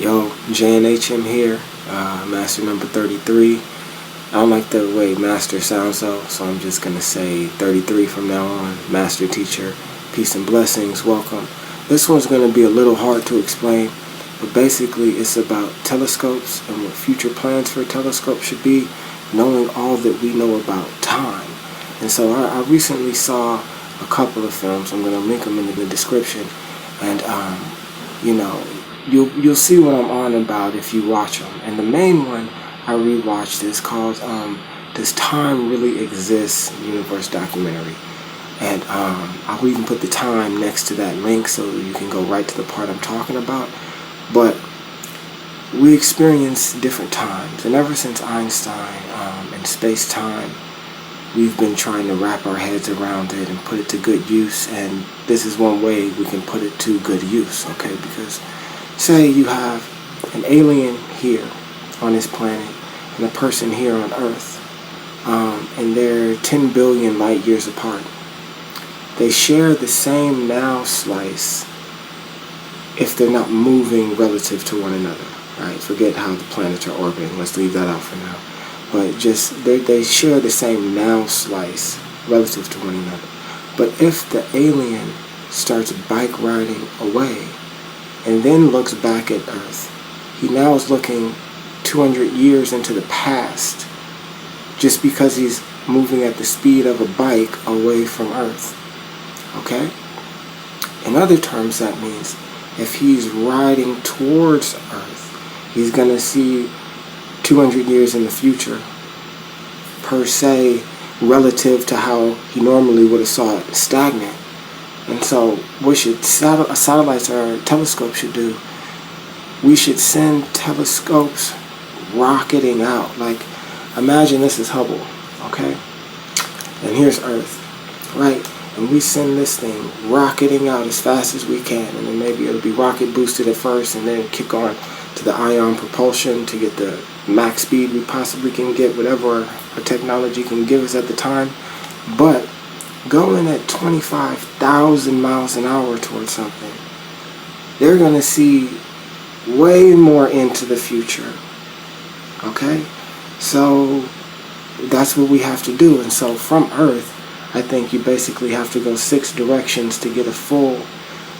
Yo, JNHM here, master number 33. I don't like the way master sounds though, so I'm just going to say 33 from now on. Master teacher, peace and blessings, welcome. This one's going to be a little hard to explain, but basically it's about telescopes and what future plans for a telescope should be, knowing all that we know about time. And so I recently saw a couple of films. I'm going to link them in the description, and You'll see what I'm on about if you watch them. And the main one I rewatched is called Does Time Really Exist? Universe documentary. And I'll even put the time next to that link so you can go right to the part I'm talking about. But we experience different times. And ever since Einstein and space-time, we've been trying to wrap our heads around it and put it to good use. And this is one way we can put it to good use, okay? Because say you have an alien here on this planet and a person here on Earth, and they're 10 billion light years apart. They share the same now slice if they're not moving relative to one another, right? Forget how the planets are orbiting. Let's leave that out for now. But just they share the same now slice relative to one another. But if the alien starts bike riding away and then looks back at Earth, he now is looking 200 years into the past just because he's moving at the speed of a bike away from Earth. Okay? In other terms, that means if he's riding towards Earth, he's going to see 200 years in the future, per se, relative to how he normally would have saw it stagnant. And so what should satellites or telescopes should do? We should send telescopes rocketing out. Like, imagine this is Hubble, okay? And here's Earth, right? And we send this thing rocketing out as fast as we can. And then maybe it'll be rocket boosted at first and then kick on to the ion propulsion to get the max speed we possibly can get, whatever our technology can give us at the time. But going at 25,000 miles an hour towards something, they're going to see way more into the future. Okay? So that's what we have to do. And so from Earth, I think you basically have to go 6 directions to get a full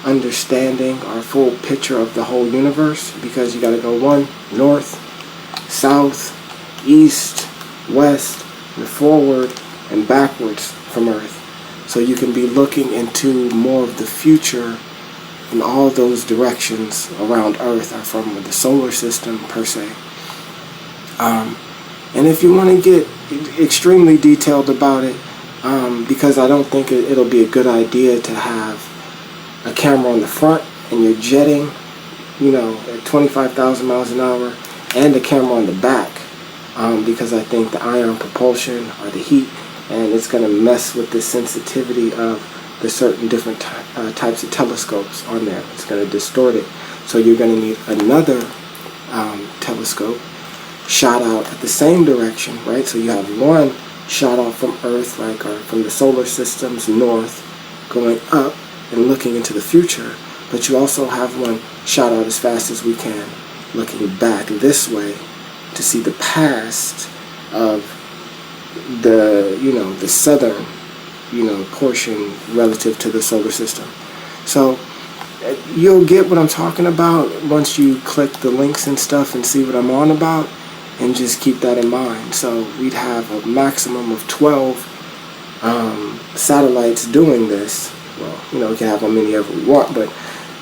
understanding or a full picture of the whole universe, because you got to go 1 north, south, east, west, and forward and backwards from Earth. So you can be looking into more of the future in all those directions around Earth or from the solar system per se. And if you want to get extremely detailed about it, because I don't think it'll be a good idea to have a camera on the front and you're jetting, at 25,000 miles an hour, and a camera on the back, because I think the ion propulsion or the heat, and it's going to mess with the sensitivity of the certain different types of telescopes on there. It's going to distort it. So you're going to need another telescope shot out at the same direction, right? So you have one shot out from Earth, or from the solar system's north, going up and looking into the future. But you also have one shot out as fast as we can, looking back this way to see the past of the southern, portion relative to the solar system. So you'll get what I'm talking about once you click the links and stuff and see what I'm on about, and just keep that in mind. So we'd have a maximum of 12 satellites doing this. Well, we can have how many ever we want, but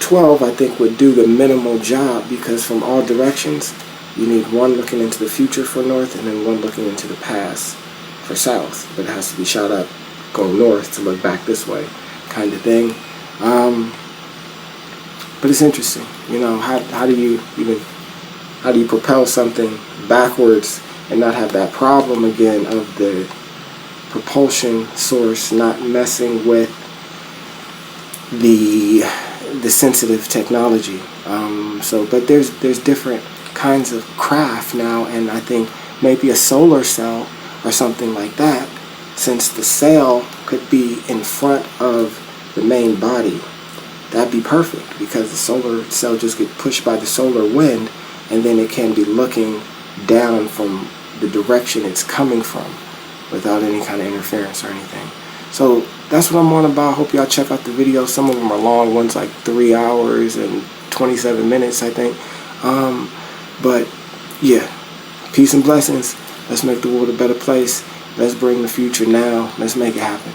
12 I think would do the minimal job, because from all directions you need one looking into the future for north and then one looking into the past for south, but it has to be shot up going north to look back this way, kind of thing. But it's interesting, how do you propel something backwards and not have that problem again of the propulsion source not messing with the sensitive technology. But there's different kinds of craft now, and I think maybe a solar cell or something like that, since the sail could be in front of the main body, that'd be perfect, because the solar cell just get pushed by the solar wind, and then it can be looking down from the direction it's coming from without any kind of interference or anything. So that's what I'm on about. Hope y'all check out the videos. Some of them are long ones, like 3 hours and 27 minutes, I think. But yeah, peace and blessings. Let's make the world a better place. Let's bring the future now. Let's make it happen.